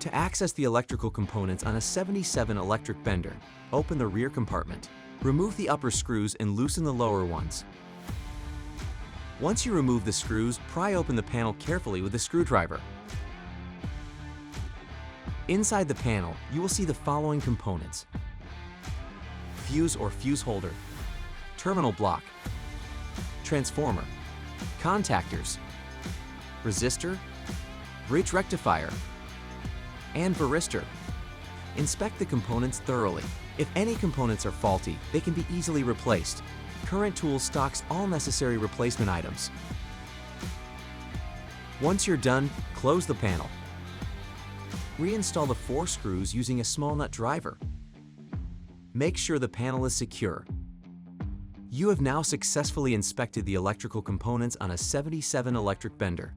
To access the electrical components on a 77 electric bender, open the rear compartment. Remove the upper screws and loosen the lower ones. Once you remove the screws, pry open the panel carefully with a screwdriver. Inside the panel, you will see the following components: fuse or fuse holder, terminal block, transformer, contactors, resistor, bridge rectifier, and varistor. Inspect the components thoroughly. If any components are faulty, they can be easily replaced. Current Tools stocks all necessary replacement items. Once you're done, close the panel. Reinstall the 4 screws using a small nut driver. Make sure the panel is secure. You have now successfully inspected the electrical components on a 77 electric bender.